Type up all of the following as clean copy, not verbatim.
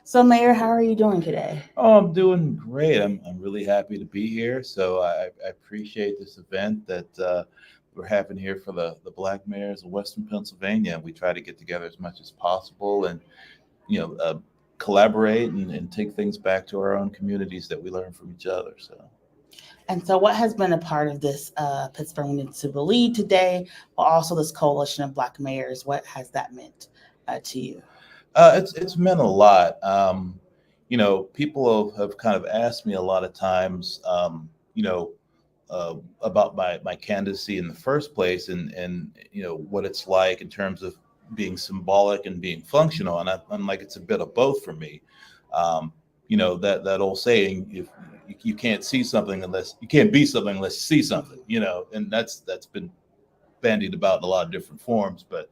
So, Mayor, how are you doing today? Oh, I'm doing great. I'm really happy to be here. So I appreciate this event that we're having here for the Black Mayors of Western Pennsylvania. We try to get together as much as possible and, you know, collaborate and take things back to our own communities that we learn from each other. So. And so, what has been a part of this Pittsburgh Municipal League today, but also this coalition of Black mayors? What has that meant to you? It's meant a lot. People have kind of asked me a lot of times, about my candidacy in the first place, and what it's like in terms of being symbolic and being functional. And I'm like, it's a bit of both for me. That old saying, if you can't see something unless you can't be something unless you see something, and that's been bandied about in a lot of different forms. But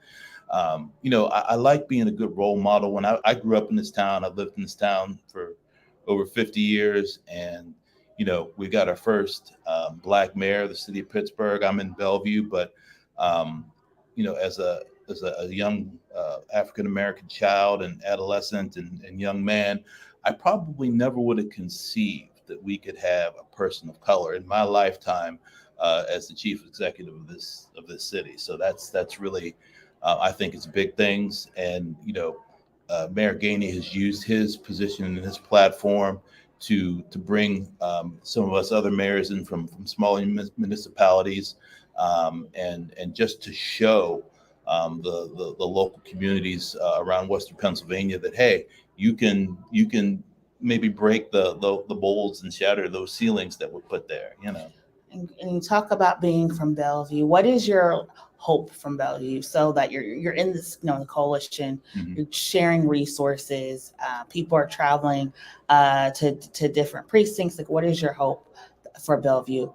I like being a good role model. When I grew up in this town, I lived in this town for over 50 years, and we got our first Black mayor of the city of Pittsburgh. I'm in Bellevue, but as a young African American child and adolescent and young man, I probably never would have conceived that we could have a person of color in my lifetime as the chief executive of this city. So that's really, I think it's big things. And Mayor Gainey has used his position and his platform to bring some of us other mayors in from smaller municipalities, and just to show the local communities around Western Pennsylvania that, hey, you can maybe break the molds and shatter those ceilings that were put there. And you talk about being from Bellevue. What is your hope from Bellevue, so that you're in this, the coalition, Mhm. you're sharing resources, people are traveling to different precincts. Like, what is your hope for Bellevue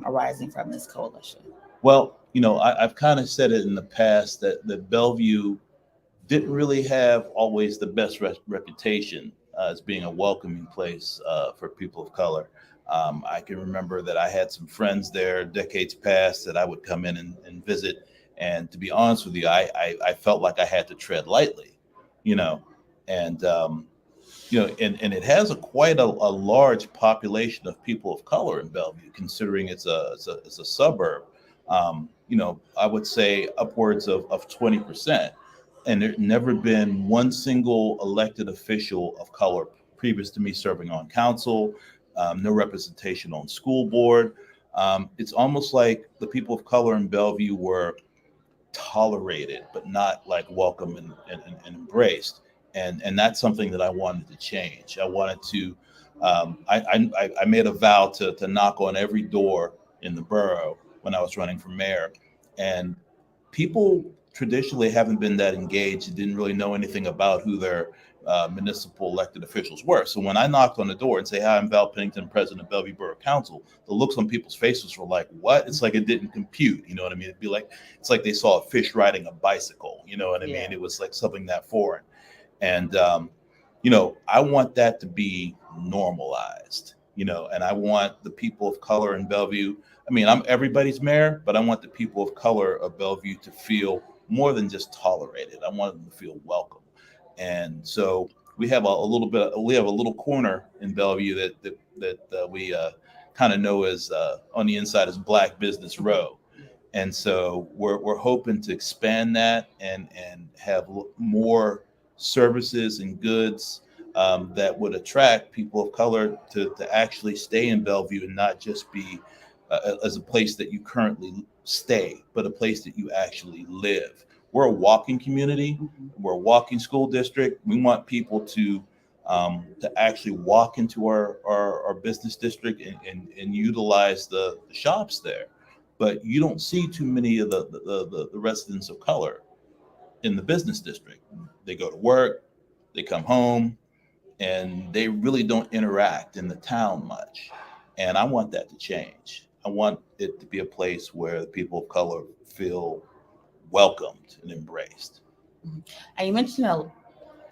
arising from this coalition? Well, I've kind of said it in the past that Bellevue didn't really have always the best reputation as being a welcoming place for people of color. I can remember that I had some friends there decades past that I would come in and visit. And to be honest with you, I felt like I had to tread lightly, you know, and, and it has quite a large population of people of color in Bellevue, considering it's a suburb. I would say upwards of 20%. And there's never been one single elected official of color previous to me serving on council, no representation on school board. It's almost like the people of color in Bellevue were tolerated, but not like welcome and embraced. And that's something that I wanted to change. I wanted to, I made a vow to knock on every door in the borough when I was running for mayor. And people traditionally haven't been that engaged, didn't really know anything about who their municipal elected officials were. So when I knocked on the door and say, "Hi, I'm Val Pennington, president of Bellevue Borough Council," the looks on people's faces were like, "What?" It's like it didn't compute. You know what I mean? It'd be like, it's like they saw a fish riding a bicycle. You know what I mean? Yeah. It was like something that foreign. And, I want that to be normalized, and I want the people of color in Bellevue. I mean, I'm everybody's mayor, but I want the people of color of Bellevue to feel more than just tolerated. I want them to feel welcome. And so we have we have a little corner in Bellevue that we kind of know as on the inside as Black Business Row. And so we're hoping to expand that and have more services and goods that would attract people of color to actually stay in Bellevue and not just be as a place that you currently stay, but a place that you actually live. We're a walking community. We're a walking school district. We want people to actually walk into our business district and utilize the shops there. But you don't see too many of the residents of color in the business district. They go to work, they come home, and they really don't interact in the town much. And I want that to change. I want it to be a place where the people of color feel welcomed and embraced. Mhm. And you mentioned a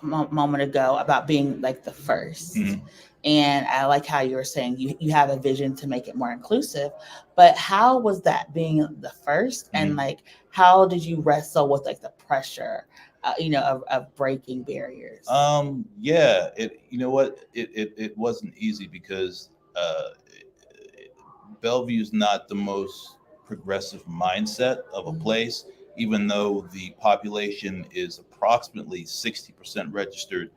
moment ago about being like the first. Mhm. And I like how you were saying you have a vision to make it more inclusive. But how was that being the first? And Mhm. like, how did you wrestle with like the pressure, of breaking barriers? Yeah, you know what, it wasn't easy because Bellevue's not the most progressive mindset of a Mhm. place, even though the population is approximately 60% registered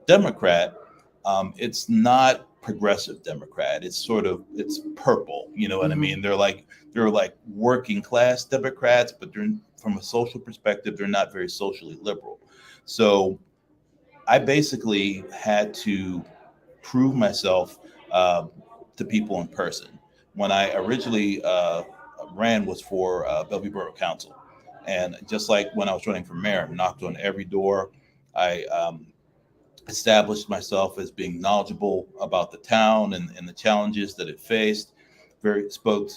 Democrat. It's not progressive Democrat. It's sort of it's purple. You know what I Mhm. mean? They're like working class Democrats, but they're from a social perspective, they're not very socially liberal. So I basically had to prove myself uh, to people in person. When I originally ran was for Bellevue Borough Council, and just like when I was running for mayor, I knocked on every door. I established myself as being knowledgeable about the town and the challenges that it faced. Very spoke,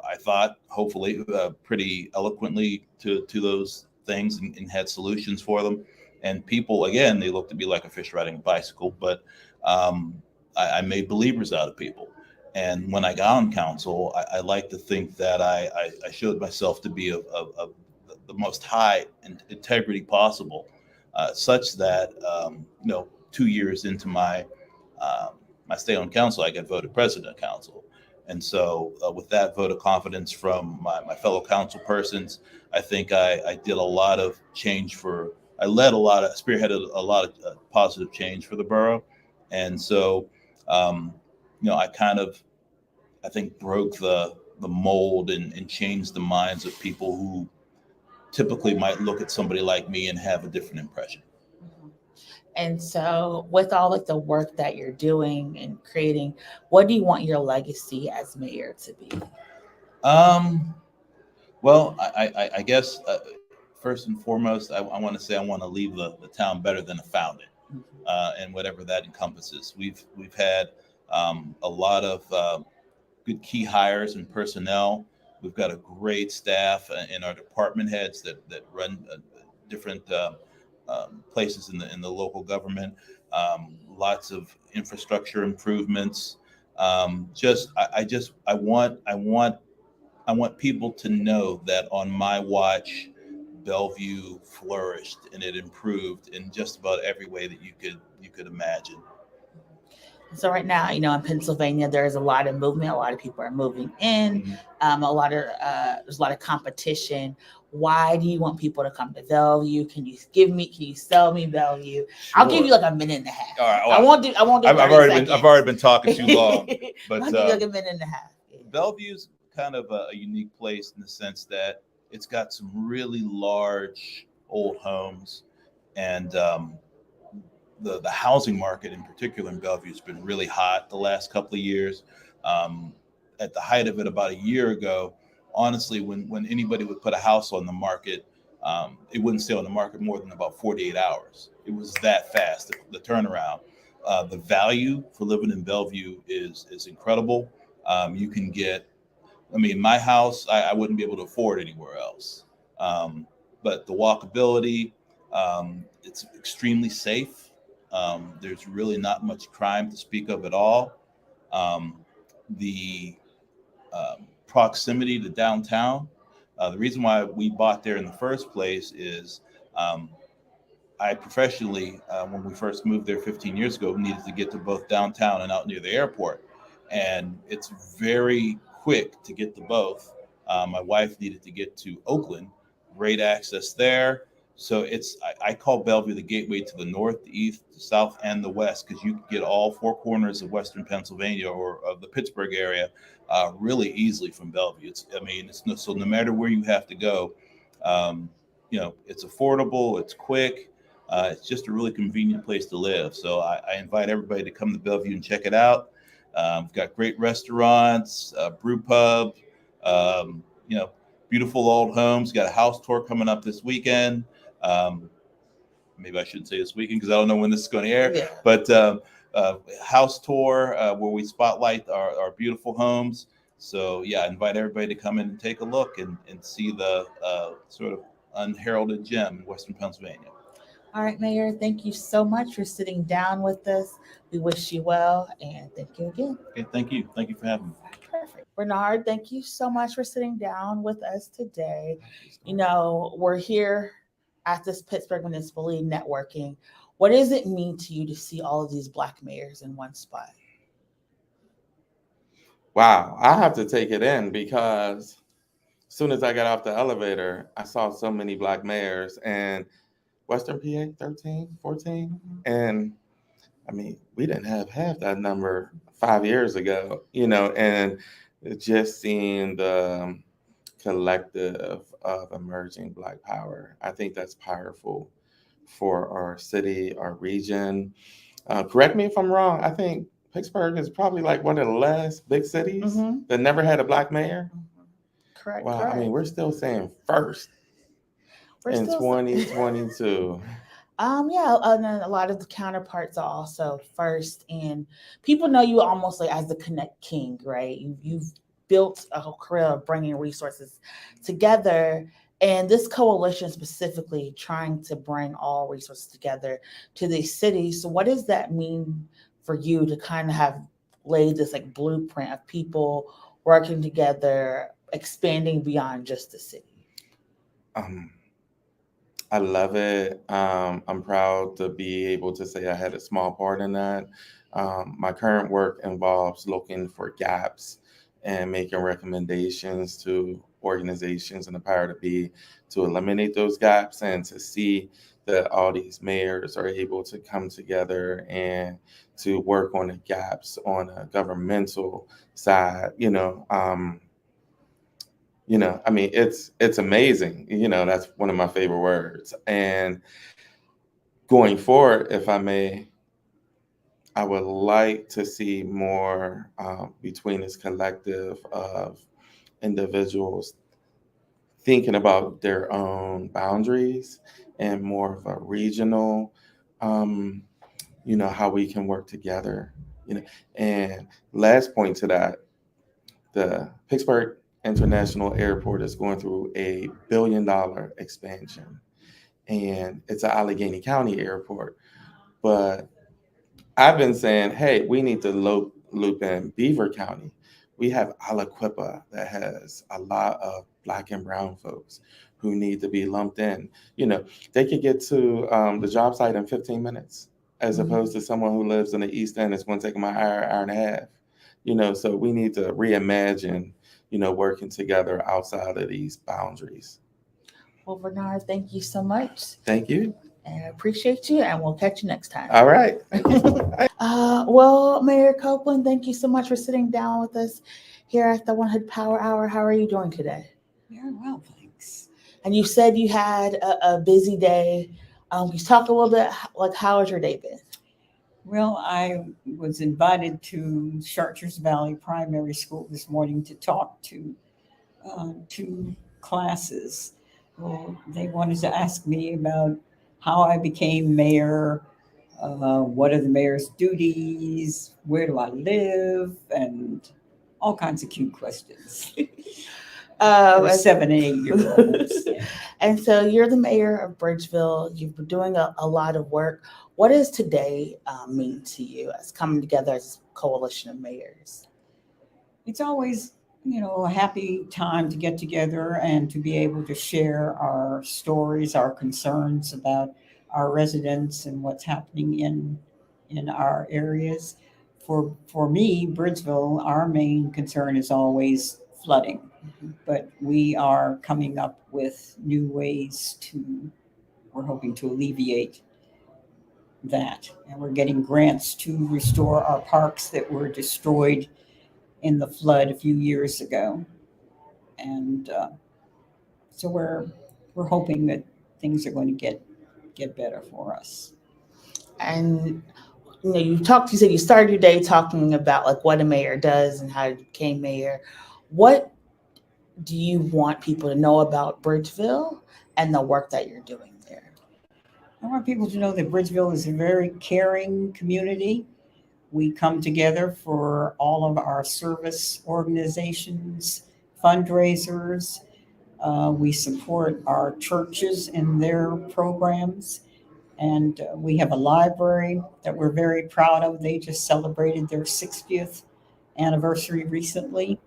I thought, hopefully, pretty eloquently to those things and had solutions for them. And people, again, they looked at me like a fish riding a bicycle, but um, I made believers out of people. And when I got on council, I like to think that I showed myself to be of the most high integrity possible, such that 2 years into um, my stay on council, I got voted president of council. And so, with that vote of confidence from my fellow council persons, I think I did a lot of change for, I led a lot of, spearheaded a lot of positive change for the borough. And so, um, I kind of, I think, broke the mold and changed the minds of people who typically might look at somebody like me and have a different impression. Mhm. And so, with all like the work that you're doing and creating, what do you want your legacy as mayor to be? Um, well, I guess first and foremost, I want to say I want to leave the town better than I found it, Mhm. and whatever that encompasses. We've had a lot of good key hires and personnel. We've got a great staff in our department heads that run different places in the local government. Lots of infrastructure improvements. I want people to know that on my watch, Bellevue flourished and it improved in just about every way that you could imagine. So right now, in Pennsylvania, there's a lot of movement. A lot of people are moving in. Mhm. There's a lot of competition. Why do you want people to come to Bellevue? Can you sell me Bellevue? I'll give you Sure. like a minute and a half. All right. I won't do I've 30 already been I've already seconds. been talking too long, but I'll give you like a minute and a half. Yeah. Bellevue's kind of a unique place in the sense that it's got some really large old homes, and the housing market in particular in Bellevue has been really hot the last couple of years. Um, at the height of it, about a year ago, honestly, when anybody would put a house on the market, it wouldn't stay on the market more than about 48 hours. It was that fast, the turnaround. The value for living in Bellevue is incredible. You can get, I mean, my house, I wouldn't be able to afford anywhere else. Um, but the walkability, it's extremely safe. There's really not much crime to speak of at all. Um, the proximity to downtown. The reason why we bought there in the first place is um, I professionally, when we first moved there 15 years ago, needed to get to both downtown and out near the airport. And it's very quick to get to both. My wife needed to get to Oakland, great access there. So I call Bellevue the gateway to the north, the east, the south, and the west, because you can get all four corners of Western Pennsylvania or of the Pittsburgh area really easily from Bellevue. I mean, so no matter where you have to go, um, it's affordable, it's quick, it's just a really convenient place to live. So I invite everybody to come to Bellevue and check it out. We've got great restaurants, brew pub, um, you know, beautiful old homes. Got a house tour coming up this weekend. Um, Maybe I shouldn't say this weekend because I don't know when this is going to air. Yeah. But house tour where we spotlight our beautiful homes. So yeah, I invite everybody to come in and take a look and see the sort of unheralded gem in Western Pennsylvania. All right, Mayor, thank you so much for sitting down with us. We wish you well and thank you again. Okay, thank you. Thank you for having me. Perfect. Bernard, thank you so much for sitting down with us today. You know, we're here at this Pittsburgh Municipal League networking. What does it mean to you to see all of these Black mayors in one spot? Wow, I have to take it in because as soon as I got off the elevator, I saw so many Black mayors and Western PA 13, 14. And I mean, we didn't have half that number 5 years ago, and just seeing the collective of emerging Black power, I think that's powerful for our city, our region. Correct me if I'm wrong. I think Pittsburgh is probably like one of the last big cities that never had a Black mayor. Correct. Wow, correct. I mean, we're still saying first in 2022. Yeah, and then a lot of the counterparts are also first, and people know you almost like as the Connect King, right? You've built a whole career of bringing resources together, and this coalition specifically trying to bring all resources together to these cities. So, what does that mean for you to kind of have laid this like blueprint of people working together, expanding beyond just the city? Um, I love it. I'm proud to be able to say I had a small part in that. My current work involves looking for gaps and making recommendations to organizations and the power to be to eliminate those gaps and to see that all these mayors are able to come together and to work on the gaps on a governmental side. I mean, it's amazing. That's one of my favorite words. And going forward, if I may, I would like to see more between this collective of individuals thinking about their own boundaries and more of a regional, um, how we can work together. And last point to that, the Pittsburgh International Airport is going through a $1 billion expansion, and it's an Allegheny County airport. But I've been saying, hey, we need to loop in Beaver County. We have Aliquippa that has a lot of Black and brown folks who need to be lumped in. They could get to the job site in 15 minutes, as opposed to someone who lives in the East End. It's going to take them an hour, hour and a half. So we need to reimagine, working together outside of these boundaries. Well, Bernard, thank you so much. Thank you. And I appreciate you, and we'll catch you next time. All right. Well, Mayor Copeland, thank you so much for sitting down with us here at the One Hood Power Hour. How are you doing today? Very well, thanks. And you said you had a busy day. Can you talk a little bit, like, how has your day been? Well, I was invited to Chartiers Valley Primary School this morning to talk to two classes. Well, they wanted to ask me about how I became mayor, what are the mayor's duties, where do I live, and all kinds of cute questions. For 7 and 8 year olds. And so you're the mayor of Bridgeville. You've been doing a lot of work. What does today mean to you as coming together as a coalition of mayors? It's always, a happy time to get together and to be able to share our stories, our concerns about our residents and what's happening in our areas. For me, Bridgeville, our main concern is always flooding. But we are coming up with new ways we're hoping to alleviate that. And we're getting grants to restore our parks that were destroyed in the flood a few years ago. And so we're hoping that things are going to get better for us. And you said you started your day talking about like what a mayor does and how you became mayor. What do you want people to know about Bridgeville and the work that you're doing there? I want people to know that Bridgeville is a very caring community. We come together for all of our service organizations, fundraisers. We support our churches in their programs. And we have a library that we're very proud of. They just celebrated their 60th anniversary recently.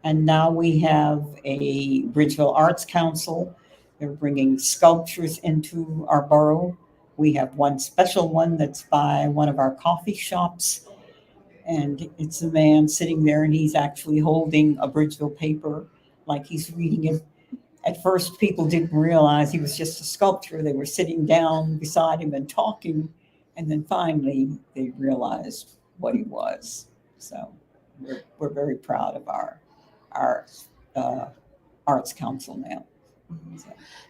And now we have a Bridgeville Arts Council. They're bringing sculptures into our borough. We have one special one that's by one of our coffee shops. And it's a man sitting there and he's actually holding a Bridgeville paper like he's reading it. At first, people didn't realize he was just a sculptor. They were sitting down beside him and talking. And then finally, they realized what he was. So we're very proud of our Arts Council now. So.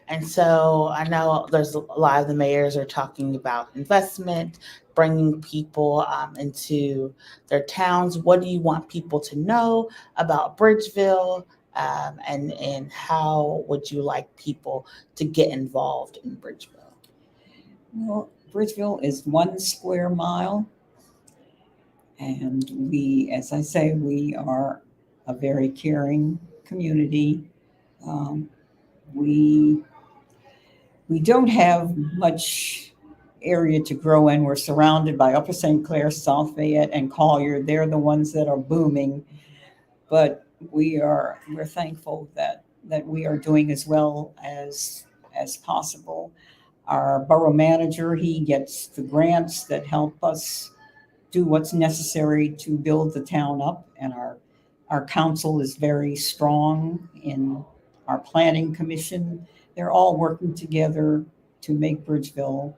And so I know there's a lot of the mayors are talking about investment, bringing people into their towns. What do you want people to know about Bridgeville? And how would you like people to get involved in Bridgeville? Well, Bridgeville is 1 square mile. And we, as I say, we are a very caring community. We don't have much area to grow in. We're surrounded by Upper St. Clair, South Fayette, and Collier. They're the ones that are booming. But we're thankful that we are doing as well as possible. Our borough manager, he gets the grants that help us do what's necessary to build the town up, and our council is very strong in our planning commission. They're all working together to make Bridgeville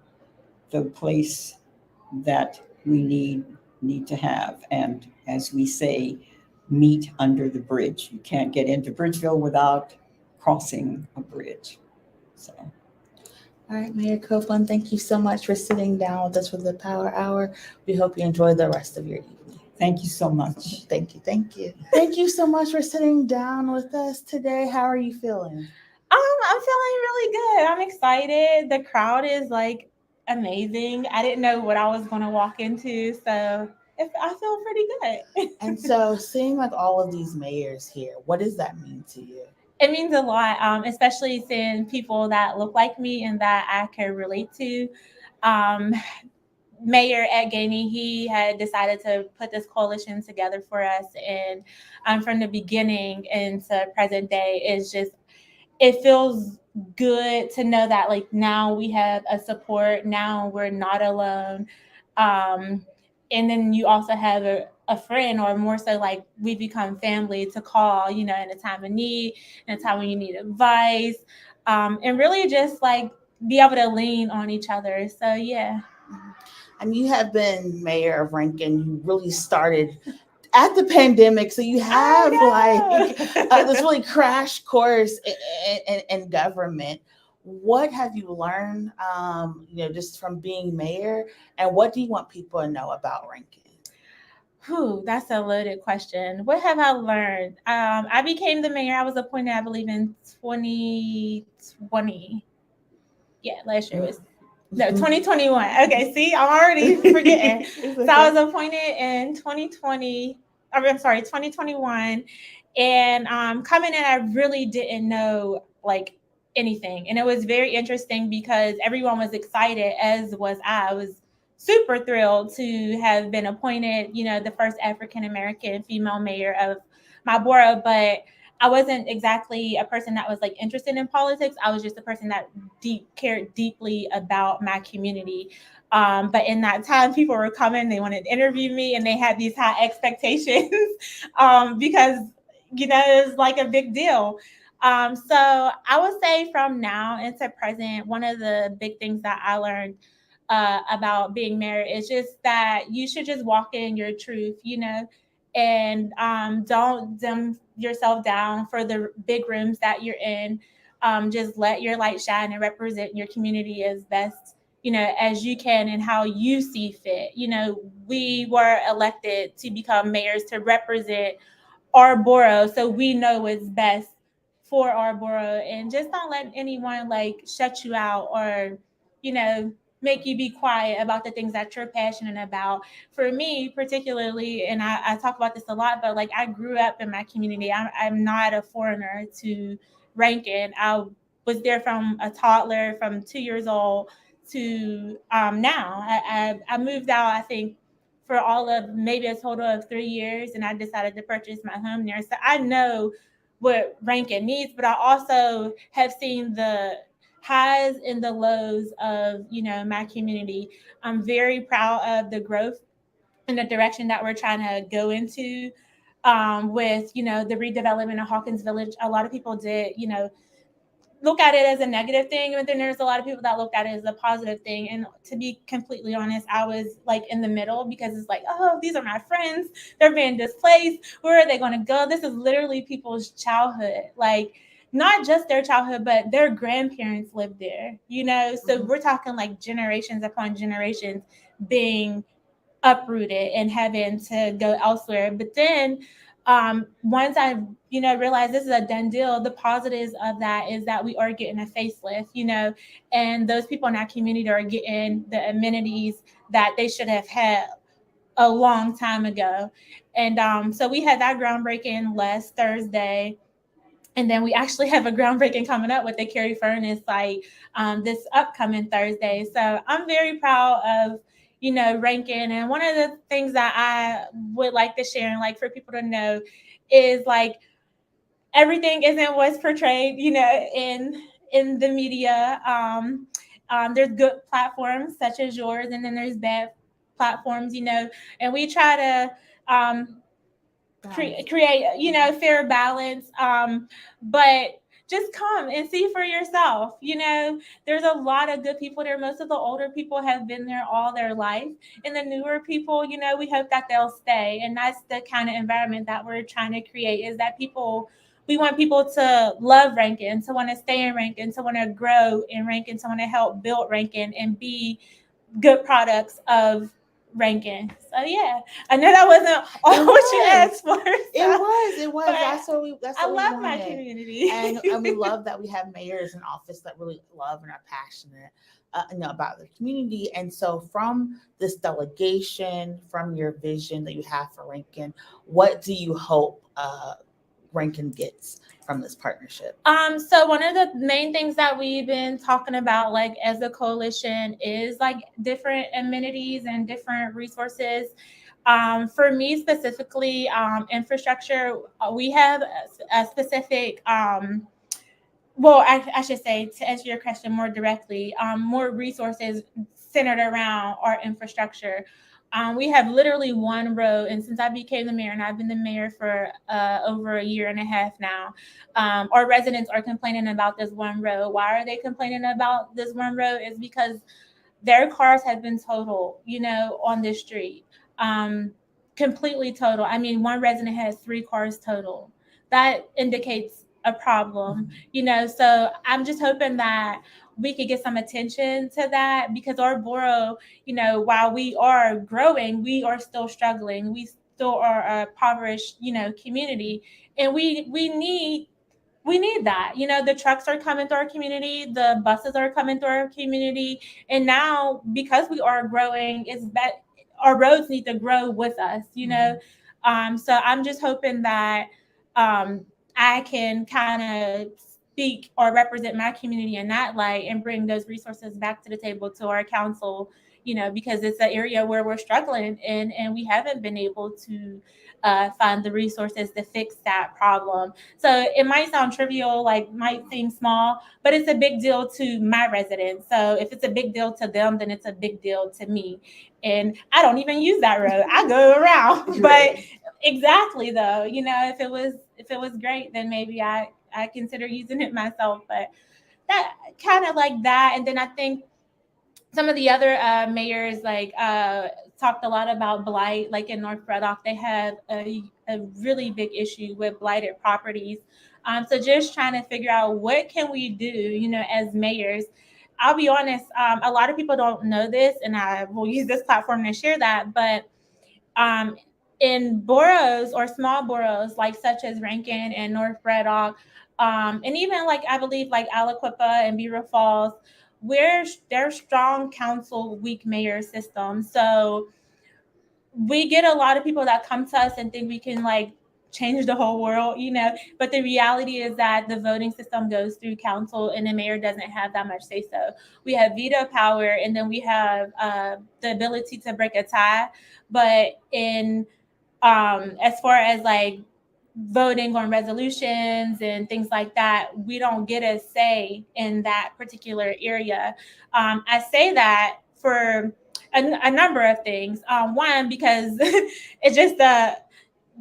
the place that we need to have. And as we say, meet under the bridge. You can't get into Bridgeville without crossing a bridge. So. All right, Mayor Copeland, thank you so much for sitting down with us for the Power Hour. We hope you enjoy the rest of your evening. Thank you so much. Thank you. Thank you. Thank you so much for sitting down with us today. How are you feeling? I'm feeling really good. I'm excited. The crowd is like amazing. I didn't know what I was going to walk into, so I feel pretty good. And so seeing like all of these mayors here, what does that mean to you? It means a lot, especially seeing people that look like me and that I can relate to. Mayor Ed Gainey, he had decided to put this coalition together for us. And from the beginning into present day, it feels good to know that like now we have a support. Now we're not alone. And then you also have a friend, or more so like we become family to call, in a time of need, in a time when you need advice, and really just like be able to lean on each other. So, yeah. And you have been mayor of Rankin. You really started at the pandemic. So you have this really crash course in government. What have you learned, just from being mayor, and what do you want people to know about Rankin? That's a loaded question. What have I learned? I became the mayor. I was appointed, I believe, in 2020. Yeah, last year was 2021. Okay, see, I'm already forgetting. So I was appointed in 2021. And coming in, I really didn't know like anything. And it was very interesting because everyone was excited, as was I. I was super thrilled to have been appointed, the first African-American female mayor of my borough. But I wasn't exactly a person that was like interested in politics. I was just a person that cared deeply about my community. But in that time, people were coming, they wanted to interview me, and they had these high expectations because, it was like a big deal. So I would say from now into present, one of the big things that I learned about being married is just that you should just walk in your truth, and don't dim yourself down for the big rooms that you're in. Just let your light shine and represent your community as best, as you can and how you see fit. We were elected to become mayors to represent our borough, so we know what's best for our borough, and just don't let anyone like shut you out or, make you be quiet about the things that you're passionate about. For me, particularly, and I talk about this a lot, but like I grew up in my community. I'm not a foreigner to Rankin. I was there from a toddler, from 2 years old to now. I moved out, I think, for all of maybe a total of 3 years, and I decided to purchase my home there. So I know what Rankin needs, but I also have seen the highs and the lows of my community. I'm very proud of the growth and the direction that we're trying to go into with the redevelopment of Hawkins Village. A lot of people did look at it as a negative thing, but then there's a lot of people that looked at it as a positive thing. And to be completely honest, I was like in the middle, because it's like, oh, these are my friends, they're being displaced, where are they going to go? This is literally people's childhood, like not just their childhood, but their grandparents lived there, so we're talking like generations upon generations being uprooted and having to go elsewhere. But then once I realized this is a done deal, the positives of that is that we are getting a facelift, and those people in our community are getting the amenities that they should have had a long time ago. And so we had that groundbreaking last Thursday. And then we actually have a groundbreaking coming up with the Cary Furnace site this upcoming Thursday. So I'm very proud of, Rankin. And one of the things that I would like to share and like for people to know is like everything isn't what's portrayed, in the media. There's good platforms such as yours, and then there's bad platforms, and we try to create fair balance, but just come and see for yourself. There's a lot of good people there. Most of the older people have been there all their life, and the newer people, we hope that they'll stay. And that's the kind of environment that we're trying to create, is that we want people to love Rankin, to want to stay in Rankin, to want to grow in Rankin, to want to help build Rankin and be good products of Rankin. So yeah, I know that wasn't all what you asked for. So, It was. but That's what we. That's I what love we my wanted. community, and we love that we have mayors in office that really love and are passionate, about the community. And so, from this delegation, from your vision that you have for Rankin, what do you hope Rankin gets from this partnership? So one of the main things that we've been talking about, like as a coalition, is like different amenities and different resources. For me specifically, infrastructure. We have a specific. Well, I should say, to answer your question more directly, more resources centered around our infrastructure. We have literally one road, and since I became the mayor, and I've been the mayor for over a year and a half now, our residents are complaining about this one road. Why are they complaining about this one road? Is because their cars have been totaled, on this street, completely total. I mean, one resident has 3 cars totaled. That indicates a problem, So I'm just hoping that we could get some attention to that, because our borough, while we are growing, we are still struggling. We still are a impoverished, community, and we need that. The trucks are coming to our community, the buses are coming to our community, and now because we are growing, it's that our roads need to grow with us. So I'm just hoping that I can kind of speak or represent my community in that light and bring those resources back to the table to our council, because it's an area where we're struggling, and we haven't been able to find the resources to fix that problem. So it might sound trivial, like might seem small, but it's a big deal to my residents. So if it's a big deal to them, then it's a big deal to me. And I don't even use that road. I go around. But exactly though, if it was great, then maybe I consider using it myself. But that kind of like that. And then I think some of the other mayors talked a lot about blight. Like in North Braddock, they have a really big issue with blighted properties. So just trying to figure out what can we do, as mayors. I'll be honest, a lot of people don't know this, and I will use this platform to share that. But um, in boroughs or small boroughs, like such as Rankin and North Braddock, and even like I believe like Aliquippa and Beaver Falls, they're strong council, weak mayor system. So we get a lot of people that come to us and think we can like change the whole world, but the reality is that the voting system goes through council and the mayor doesn't have that much say so. We have veto power, and then we have the ability to break a tie, but in as far as like voting on resolutions and things like that, we don't get a say in that particular area. I say that for a number of things. One, because it's just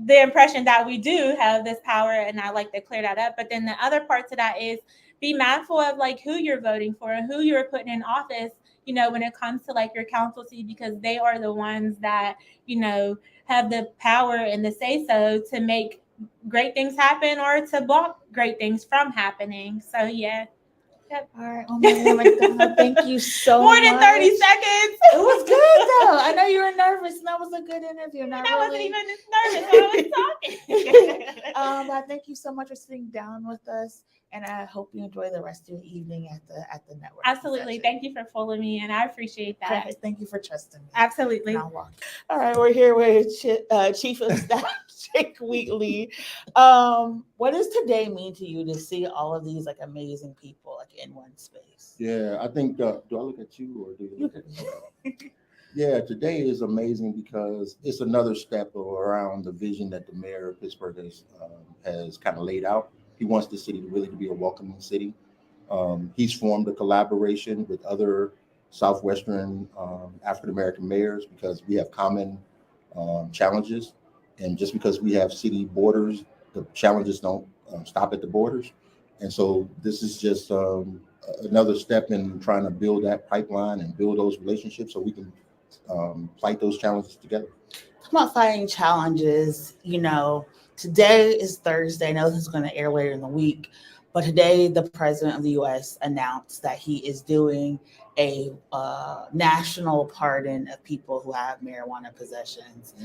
the impression that we do have this power, and I like to clear that up. But then the other part to that is be mindful of like who you're voting for and who you're putting in office, when it comes to like your council seat, because they are the ones that, have the power and the say so to make great things happen or to block great things from happening. So yeah. Yep. All right. Oh my God, McDonough, thank you so More much. than 30 seconds. It was good though. I know you were nervous, and that was a good interview. And I wasn't even nervous when I was talking. But thank you so much for sitting down with us, and I hope you enjoy the rest of your evening at the network. Absolutely. Session. Thank you for following me, and I appreciate that. Perfect. Thank you for trusting me. Absolutely. All right, we're here with Chief of Staff Jake Wheatley. What does today mean to you to see all of these like amazing people like in one space? Yeah, I think. Do I look at you or do you look at me? Yeah, today is amazing because it's another step around the vision that the mayor of Pittsburgh has kind of laid out. He wants the city to really be a welcoming city. He's formed a collaboration with other Southwestern African American mayors because we have common challenges, and just because we have city borders, the challenges don't stop at the borders. And so this is just another step in trying to build that pipeline and build those relationships so we can fight those challenges together. Talking about fighting challenges, today is Thursday. I know this is going to air later in the week, but today the president of the U.S. announced that he is doing a national pardon of people who have marijuana possessions.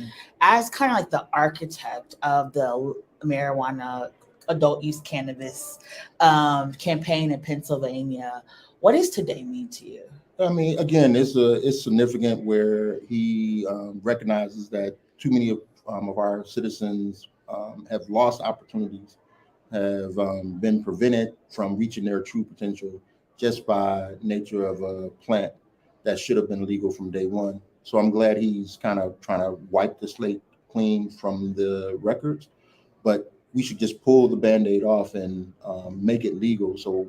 As kind of like the architect of the marijuana adult use cannabis campaign in Pennsylvania, what does today mean to you? I mean, again, it's significant where he recognizes that too many of our citizens have lost opportunities, have been prevented from reaching their true potential just by nature of a plant that should have been legal from day one. So I'm glad he's kind of trying to wipe the slate clean from the records, but we should just pull the Band-Aid off and make it legal so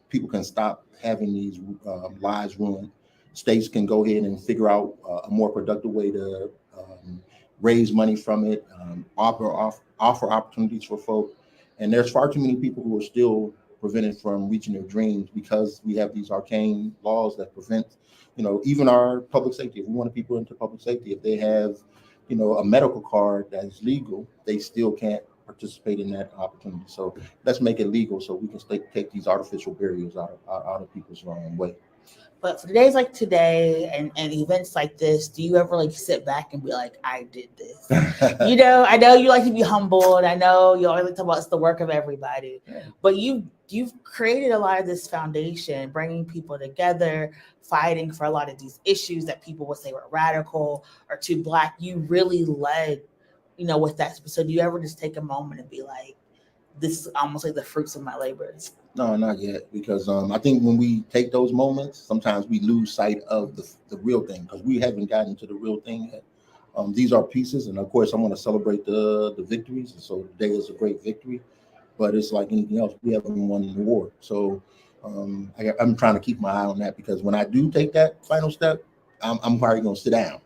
people can stop having these lives ruined. States can go ahead and figure out a more productive way to raise money from it, offer opportunities for folk. And there's far too many people who are still prevented from reaching their dreams because we have these arcane laws that prevent, even our public safety. If we want people into public safety, if they have, a medical card that's legal, they still can't participate in that opportunity. So let's make it legal so we can take these artificial barriers out of people's way. But for days like today and events like this, do you ever like sit back and be like, I did this? I know you like to be humbled. I know you always like to talk about it's the work of everybody. Yeah. But you've created a lot of this foundation, bringing people together, fighting for a lot of these issues that people would say were radical or too Black. You really led, with that. So do you ever just take a moment and be like, this is almost like the fruits of my labors? No, not yet, because I think when we take those moments, sometimes we lose sight of the real thing because we haven't gotten to the real thing yet. These are pieces, and of course, I want to celebrate the victories. And so today is a great victory, but it's like anything else. We haven't won the war. So I'm trying to keep my eye on that because when I do take that final step, I'm probably going to sit down.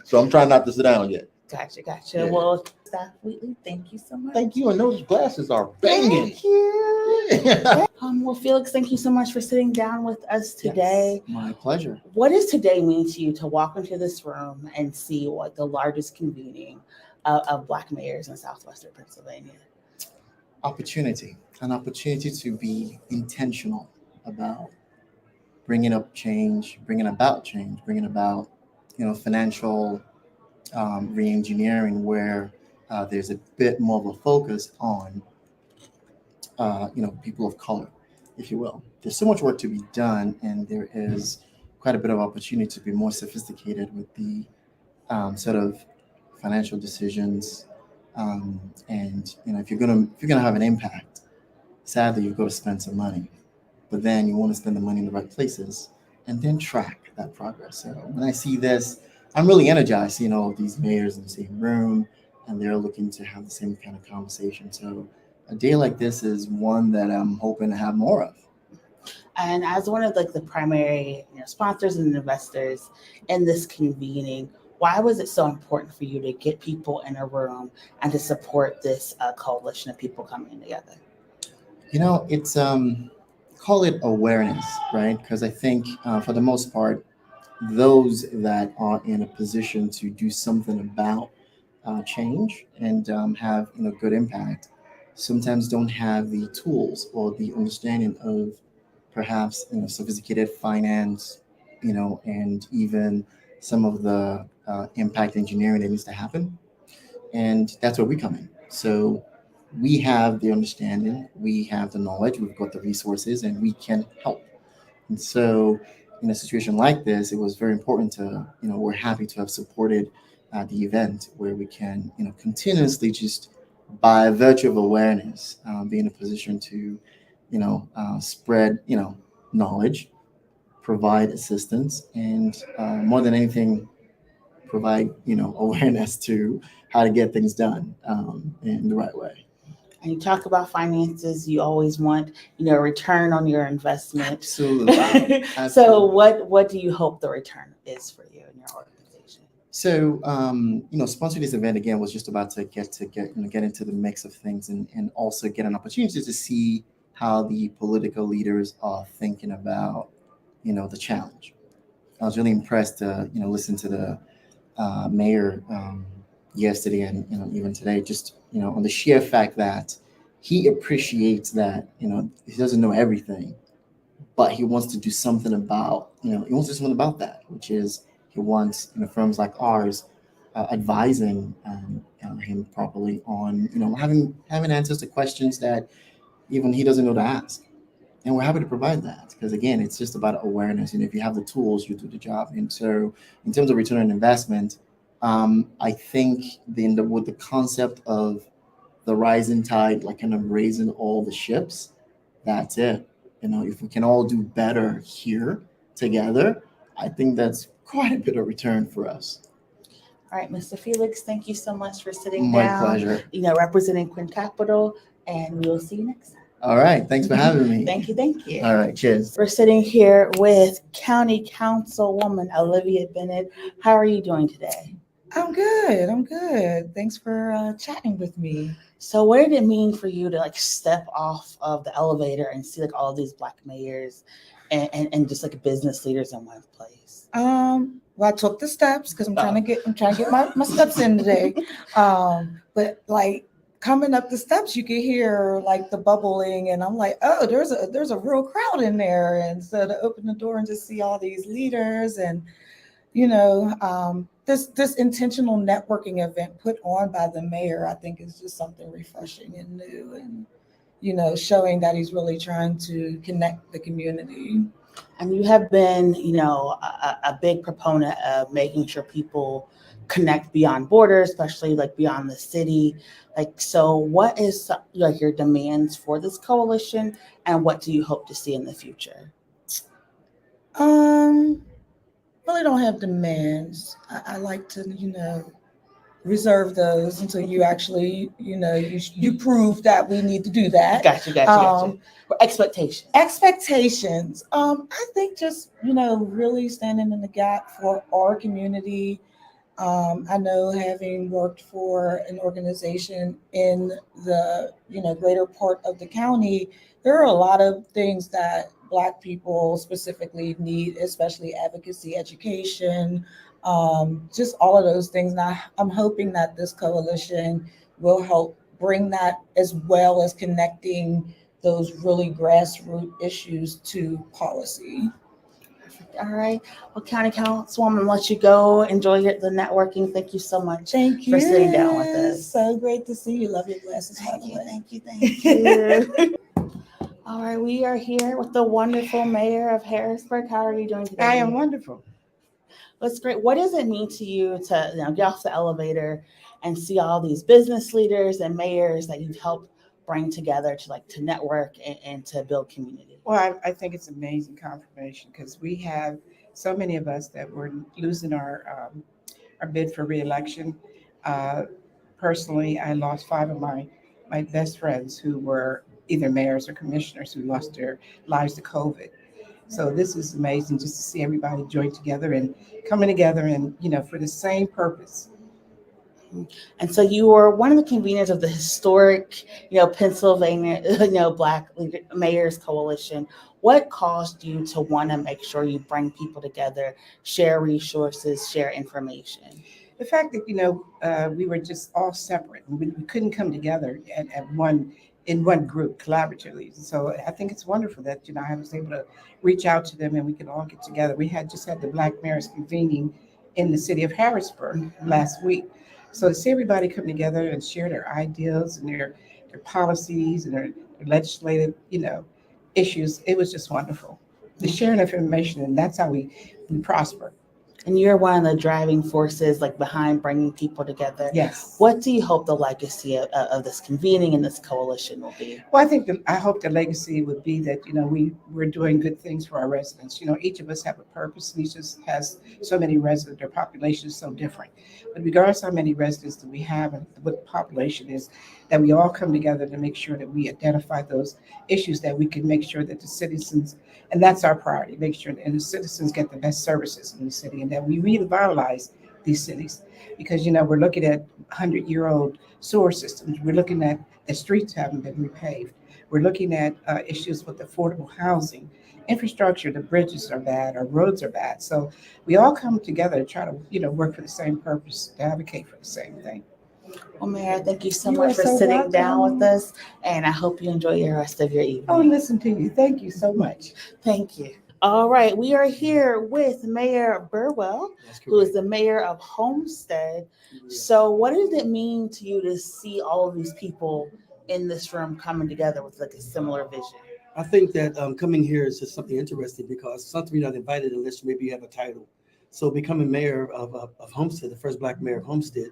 So I'm trying not to sit down yet. Gotcha. Yeah. Well, Staff Wheatley, thank you so much. Thank you. And those glasses are banging. Thank you. Well, Felix, thank you so much for sitting down with us today. Yes, my pleasure. What does today mean to you to walk into this room and see what the largest convening of Black mayors in Southwestern Pennsylvania? Opportunity, an opportunity to be intentional about bringing about change, bringing about financial re-engineering where there's a bit more of a focus on people of color, if you will. there's so much work to be done, and there is quite a bit of opportunity to be more sophisticated with the sort of financial decisions. And if you're gonna have an impact, sadly you've got to spend some money, but then you want to spend the money in the right places and then track that progress. So when I see this, I'm really energized seeing all of these mayors in the same room, and they're looking to have the same kind of conversation. So a day like this is one that I'm hoping to have more of. And as one of like the primary sponsors and investors in this convening, why was it so important for you to get people in a room and to support this coalition of people coming together? It's call it awareness, right? Because I think for the most part, those that are in a position to do something about change and have good impact sometimes don't have the tools or the understanding of perhaps sophisticated finance, and even some of the impact engineering that needs to happen. And that's where we come in. So we have the understanding, we have the knowledge, we've got the resources, and we can help. And so, in a situation like this, it was very important to, we're happy to have supported the event where we can, continuously just by virtue of awareness, be in a position to, spread, knowledge, provide assistance, and more than anything, provide, awareness to how to get things done in the right way. And you talk about finances, you always want, a return on your investment. Absolutely. So what do you hope the return is for you and your organization? So, sponsoring this event again was just about to get into the mix of things and also get an opportunity to see how the political leaders are thinking about, the challenge. I was really impressed to, listen to the mayor yesterday and even today, just on the sheer fact that he appreciates that he doesn't know everything, but he wants to do something about that, which is he wants firms like ours advising him properly on having answers to questions that even he doesn't know to ask. And we're happy to provide that because, again, it's just about awareness. And if you have the tools, you do the job. And so in terms of return on investment, I think with the concept of the rising tide, like kind of raising all the ships, that's it. If we can all do better here together, I think that's quite a bit of return for us. All right, Mr. Felix, thank you so much for sitting My down. pleasure. Representing Quinn Capital, and we will see you next time. All right. Thanks for having me. Thank you. All right. Cheers. We're sitting here with County Councilwoman Olivia Bennett. How are you doing today? I'm good. Thanks for chatting with me. So what did it mean for you to step off of the elevator and see all of these Black mayors and just business leaders in one place? Well, I took the steps because I'm trying to get my steps in today. But coming up the steps, you could hear the bubbling, and I'm like, oh, there's a real crowd in there. And so to open the door and just see all these leaders and this intentional networking event put on by the mayor, I think is just something refreshing and new, and showing that he's really trying to connect the community. And you have been, a big proponent of making sure people connect beyond borders, especially beyond the city. So what is your demands for this coalition, and what do you hope to see in the future? Really don't have demands. I like to, reserve those until you actually, you prove that we need to do that. Gotcha. Expectations. I think just, really standing in the gap for our community. I know, having worked for an organization in the, greater part of the county, there are a lot of things that Black people specifically need, especially advocacy, education, just all of those things. Now, I'm hoping that this coalition will help bring that, as well as connecting those really grassroots issues to policy. All right. Well, County Councilwoman, let you go. Enjoy the networking. Thank you so much. Thank you for sitting down with us. So great to see you. Love your glasses. Thank you. All right, we are here with the wonderful mayor of Harrisburg. How are you doing today? I am wonderful. That's great. What does it mean to you to get off the elevator and see all these business leaders and mayors that you've helped bring together to network and to build community? Well, I think it's amazing confirmation because we have so many of us that were losing our bid for reelection. Uh, Personally, I lost five of my best friends who were either mayors or commissioners who lost their lives to COVID. So this is amazing just to see everybody join together and coming together and for the same purpose. And so you were one of the conveners of the historic, Pennsylvania, Black Mayors Coalition. What caused you to want to make sure you bring people together, share resources, share information? The fact that we were just all separate and we couldn't come together at one in one group collaboratively. So I think it's wonderful that I was able to reach out to them and we could all get together. We had just had the Black Mayors convening in the city of Harrisburg last week. So to see everybody come together and share their ideas and their policies and their legislative issues, it was just wonderful. The sharing of information, and that's how we prosper. And you're one of the driving forces behind bringing people together. Yes. What do you hope the legacy of this convening and this coalition will be? Well, I hope the legacy would be that we're doing good things for our residents. Each of us have a purpose, and each of us has so many residents. Their population is so different, but regardless how many residents that we have and what the population is, that we all come together to make sure that we identify those issues, that we can make sure that the citizens, and that's our priority, make sure that the citizens get the best services in the city, and that we revitalize these cities, because we're looking at 100-year-old sewer systems. We're looking at the streets haven't been repaved. We're looking at issues with affordable housing, infrastructure. The bridges are bad, our roads are bad. So we all come together to try to work for the same purpose, to advocate for the same thing. Well, Mayor, thank you so You much are for so sitting welcome. down with us, and I hope you enjoy the rest of your evening. Oh, listen to you. Thank you so much. Thank you. All right, we are here with Mayor Burwell, who is the mayor of Homestead. So what does it mean to you to see all of these people in this room coming together with a similar vision? I think that coming here is just something interesting because something you're not invited unless maybe you have a title. So becoming mayor of Homestead, the first Black mayor of Homestead,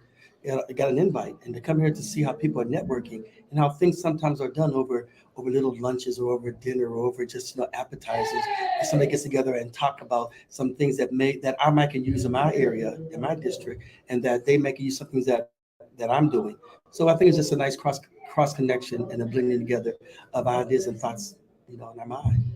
got an invite, and to come here to see how people are networking and how things sometimes are done over little lunches or over dinner or over just appetizers. And somebody gets together and talk about some things that I might can use in my area, in my district, and that they may use some things that I'm doing. So I think it's just a nice cross connection and a blending together of ideas and thoughts, in our mind.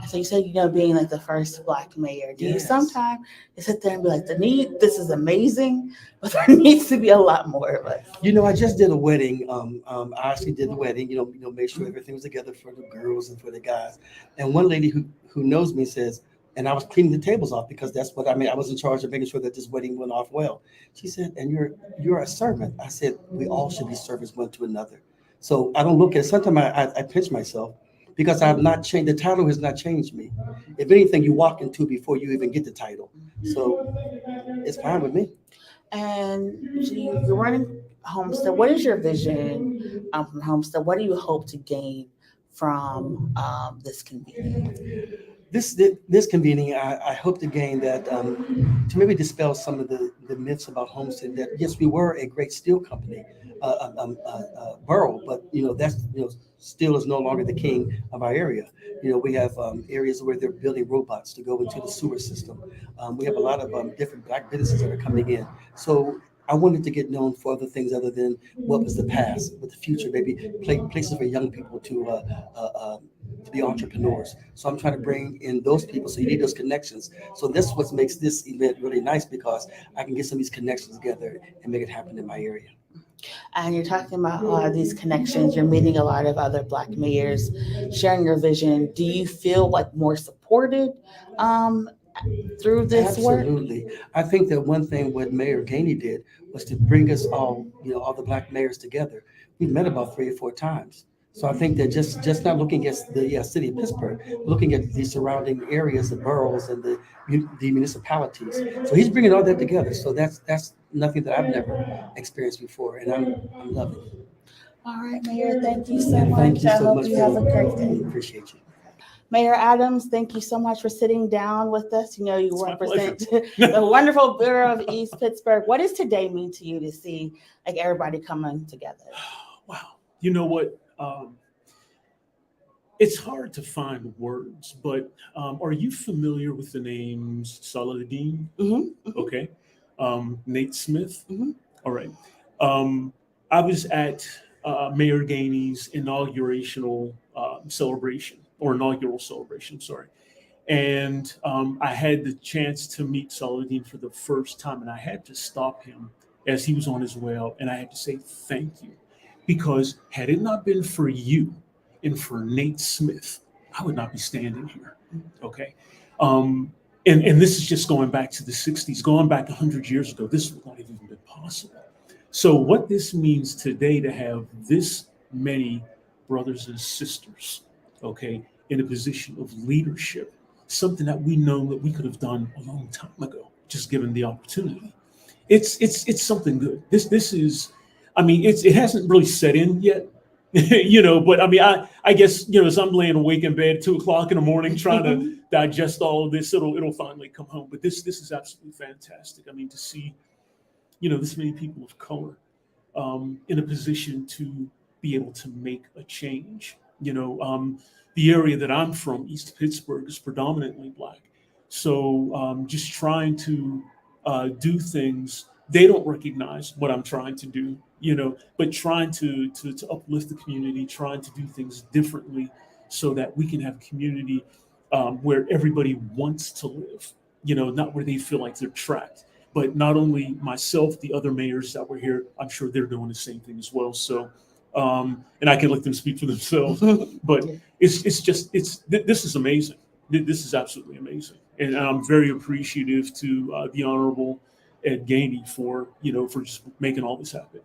So you said, being the first Black mayor, do you Yes. sometimes sit there and be like, this is amazing, but there needs to be a lot more of us? I just did a wedding. I actually did the wedding, made sure everything was together for the girls and for the guys. And one lady who knows me says, and I was cleaning the tables off because that's what I mean. I was in charge of making sure that this wedding went off well. She said, and you're a servant. I said, we all should be servants one to another. So I don't look at, sometimes I pinch myself, because I have not changed. The title has not changed me. If anything, you walk into before you even get the title. So it's fine with me. And you're running Homestead. What is your vision from Homestead? What do you hope to gain from this convening? This convening, I hope to gain that, to maybe dispel some of the myths about Homestead, that yes, we were a great steel company, borough, but that's steel is no longer the king of our area. We have areas where they're building robots to go into the sewer system. We have a lot of different Black businesses that are coming in. So I wanted to get known for other things other than what was the past, but the future, maybe places for young people to be entrepreneurs. So I'm trying to bring in those people. So you need those connections. So that's what makes this event really nice, because I can get some of these connections together and make it happen in my area. And you're talking about a lot of these connections. You're meeting a lot of other Black mayors, sharing your vision. Do you feel more supported through this work? Absolutely. I think that one thing what Mayor Gainey did was to bring us all, all the Black mayors together. We've met about 3 or 4 times. So I think that just not looking at the city of Pittsburgh, looking at the surrounding areas, the boroughs and the municipalities. So he's bringing all that together. So that's nothing that I've never experienced before, and I'm loving it. All right, Mayor, thank you so And much. thank you I so hope much you have a great we day. appreciate you. Mayor Adams, thank you so much for sitting down with us. You know, you It's my represent the wonderful borough of East Pittsburgh. What does today mean to you to see like everybody coming together? Wow. You know what? It's hard to find words, but are you familiar with the names Saladin? Mm-hmm. Okay. Nate Smith? Mhm. All right. Um, I was at Mayor Gainey's inaugural celebration, sorry. And I had the chance to meet Saladin for the first time, and I had to stop him as he was on his way out, and I had to say thank you. Because had it not been for you and for Nate Smith, I would not be standing here. Okay. And this is just going back to the 60s, going back 100 years ago. This would not have even been possible. So, what this means today to have this many brothers and sisters, okay, in a position of leadership, something that we know that we could have done a long time ago, just given the opportunity. It's something good. This is, I mean, it hasn't really set in yet, But I mean, I guess as I'm laying awake in bed 2 o'clock in the morning trying to digest all of this, it'll finally come home. But this is absolutely fantastic. I mean, to see this many people of color in a position to be able to make a change. The area that I'm from, East Pittsburgh, is predominantly Black. So just trying to do things, they don't recognize what I'm trying to do, but trying to uplift the community, trying to do things differently so that we can have a community where everybody wants to live, not where they feel like they're trapped. But not only myself, the other mayors that were here, I'm sure they're doing the same thing as well. So, and I can let them speak for themselves. But this is amazing. This is absolutely amazing, and I'm very appreciative to the Honorable Ed Gainey for just making all this happen.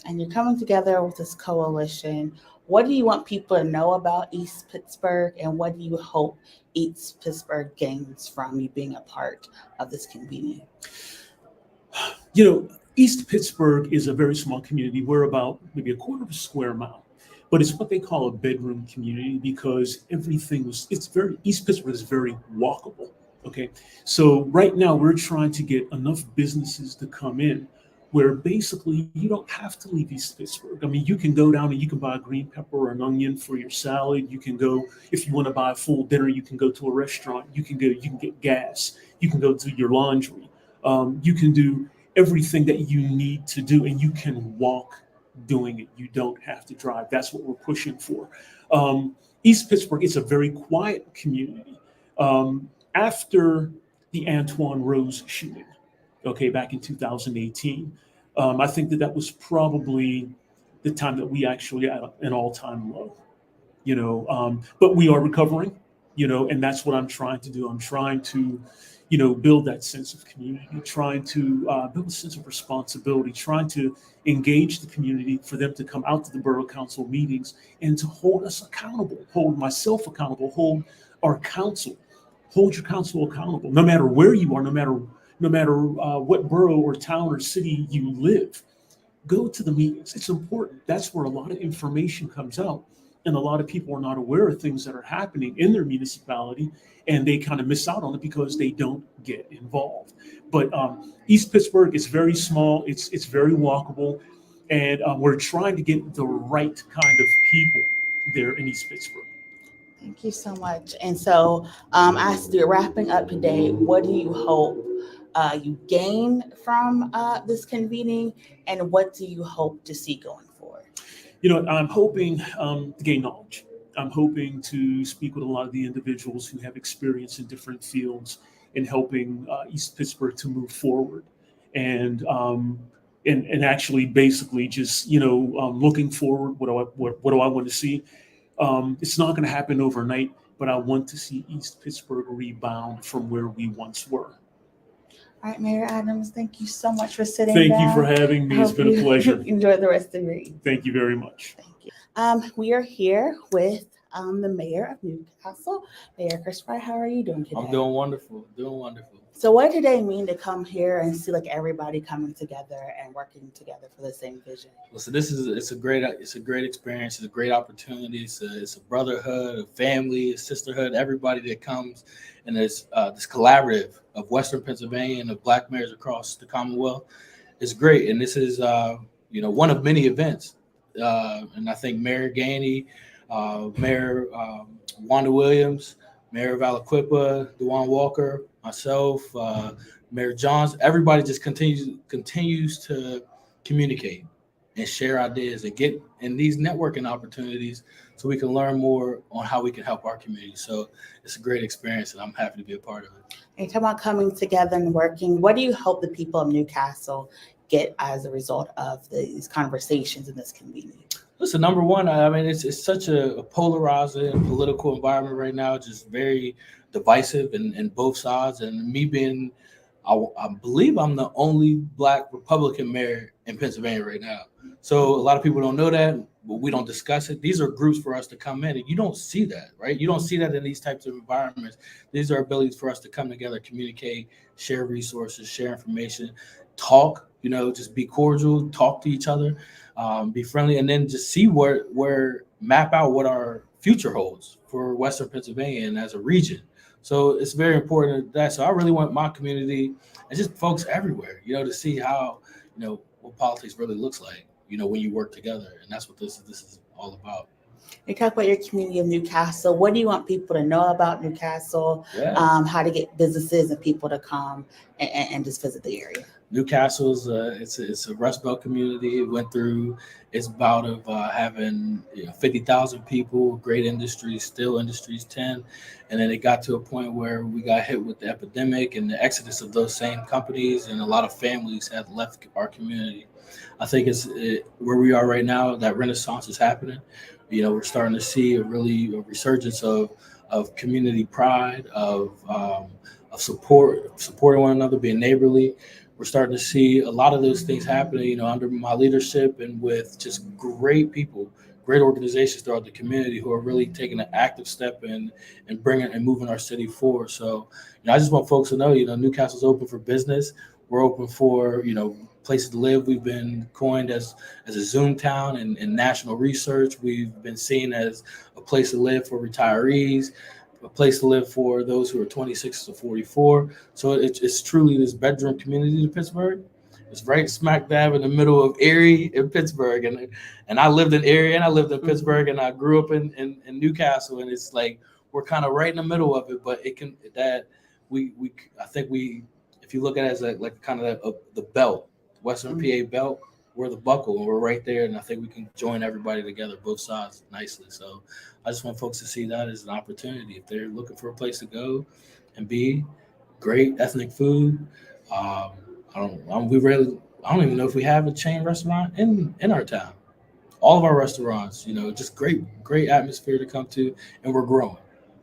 And you're coming together with this coalition. What do you want people to know about East Pittsburgh, and what do you hope East Pittsburgh gains from you being a part of this convening? East Pittsburgh is a very small community. We're about maybe a quarter of a square mile, but it's what they call a bedroom community because East Pittsburgh is very walkable. Okay. So right now we're trying to get enough businesses to come in where basically you don't have to leave East Pittsburgh. I mean, you can go down and you can buy a green pepper or an onion for your salad. You can go, if you want to buy a full dinner, you can go to a restaurant. You can get gas. You can go do your laundry. You can do everything that you need to do, and you can walk doing it. You don't have to drive. That's what we're pushing for. East Pittsburgh, it's a very quiet community. After the Antoine Rose shooting, back in 2018, I think that was probably the time that we actually had an all-time low. But we are recovering, and that's what I'm trying to do. I'm trying to build that sense of community, trying to build a sense of responsibility, trying to engage the community for them to come out to the borough council meetings and to hold us accountable, hold myself accountable, hold our council, hold your council accountable, no matter where you are, no matter what borough or town or city you live. Go to the meetings. It's important. That's where a lot of information comes out. And a lot of people are not aware of things that are happening in their municipality, and they kind of miss out on it because they don't get involved. But East Pittsburgh is very small. It's very walkable, and we're trying to get the right kind of people there in East Pittsburgh. Thank you so much. And so, as we're wrapping up today, what do you hope you gain from this convening, and what do you hope to see going forward? I'm hoping to gain knowledge. I'm hoping to speak with a lot of the individuals who have experience in different fields in helping East Pittsburgh to move forward, and actually basically just looking forward. What do I want to see? It's not going to happen overnight, but I want to see East Pittsburgh rebound from where we once were. All right, Mayor Adams, thank you so much for sitting down. Thank you for having me. It's been a pleasure. Enjoy the rest of your evening. Thank you very much. Thank you. We are here with the mayor of Newcastle, Mayor Chris Fry. How are you doing today? I'm doing wonderful. So what did they mean to come here and see like everybody coming together and working together for the same vision? Well, so it's a great experience. It's a great opportunity. It's a brotherhood, a family, a sisterhood. Everybody that comes, and there's this collaborative of Western Pennsylvania and of Black mayors across the Commonwealth. It's great, and this is one of many events. And I think Mayor Gainey, Mayor Wanda Williams, Mayor of Aliquippa, Dewan Walker, myself, Mayor Johns, everybody just continues to communicate and share ideas and get in these networking opportunities so we can learn more on how we can help our community. So it's a great experience and I'm happy to be a part of it. And you talk about coming together and working. What do you hope the people of Newcastle get as a result of these conversations in this convening? Listen, number one, I mean, it's such a polarizing political environment right now, just very divisive in both sides. And me being, I believe I'm the only Black Republican mayor in Pennsylvania right now. So a lot of people don't know that, but we don't discuss it. These are groups for us to come in, and you don't see that, right? You don't see that in these types of environments. These are abilities for us to come together, communicate, share resources, share information, talk, just be cordial, talk to each other, be friendly, and then just see where map out what our future holds for Western Pennsylvania and as a region. So it's very important that. So I really want my community and just folks everywhere, to see how, what politics really looks like, when you work together. And that's what this is all about. You talk about your community of Newcastle. What do you want people to know about Newcastle? Yeah. How to get businesses and people to come and just visit the area? Newcastle's it's a Rust Belt community. It went through its bout of having 50,000 people, great industries, steel industries, 10, and then it got to a point where we got hit with the epidemic and the exodus of those same companies, and a lot of families had left our community. I think where we are right now, that renaissance is happening. We're starting to see a resurgence of community pride, of supporting one another, being neighborly. We're starting to see a lot of those things happening, under my leadership and with just great people, great organizations throughout the community who are really taking an active step in and bringing and moving our city forward. So, I just want folks to know, Newcastle's open for business. We're open for, places to live. We've been coined as a Zoom town in national research. We've been seen as a place to live for retirees, a place to live for those who are 26 to 44. So it's truly this bedroom community in Pittsburgh. It's right smack dab in the middle of Erie and Pittsburgh. And I lived in Erie and I lived in Pittsburgh and I grew up in Newcastle. And it's like, we're kind of right in the middle of it, but if you look at it as like kind of the belt, Western PA belt, we're the buckle and we're right there. And I think we can join everybody together, both sides, nicely. So I just want folks to see that as an opportunity. If they're looking for a place to go and be great ethnic food, I don't even know if we have a chain restaurant in our town. All of our restaurants, just great atmosphere to come to, and we're growing.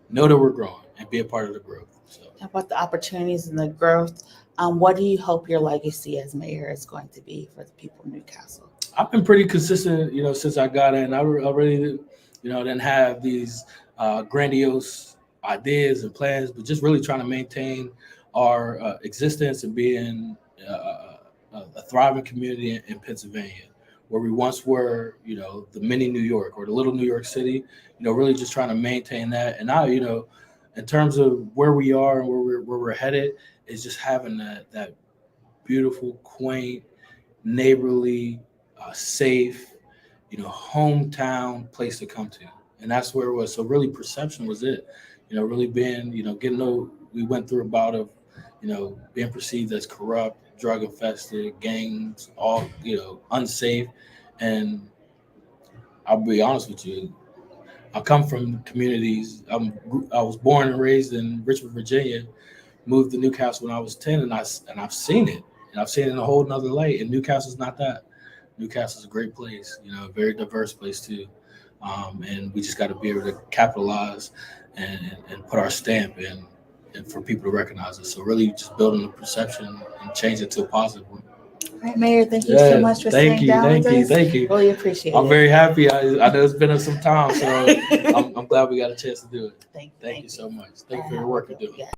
Know that we're growing and be a part of the growth. So. Talk about the opportunities and the growth. What do you hope your legacy as mayor is going to be for the people of Newcastle? I've been pretty consistent, since I got in. I really, didn't have these grandiose ideas and plans, but just really trying to maintain our existence and being a thriving community in Pennsylvania, where we once were, the mini New York or the little New York City, really just trying to maintain that. And now, in terms of where we are and where we're headed, is just having that beautiful, quaint, neighborly, safe, hometown place to come to. And that's where it was. So really perception was it, really being, we went through a bout of, being perceived as corrupt, drug infested, gangs, all, unsafe. And I'll be honest with you, I come from communities. I was born and raised in Richmond, Virginia, moved to Newcastle when I was 10, and I've seen it. And I've seen it in a whole nother light. And Newcastle's not that. Newcastle's a great place, a very diverse place too. And we just got to be able to capitalize and put our stamp in and for people to recognize us. So really just building the perception and change it to a positive one. All right, Mayor, thank you so much for sitting down with us. Thank you. Really appreciate it. I'm very happy. I know it's been some time, so I'm glad we got a chance to do it. Thank Thank you you so much. Thank you for your work you're doing. Yeah.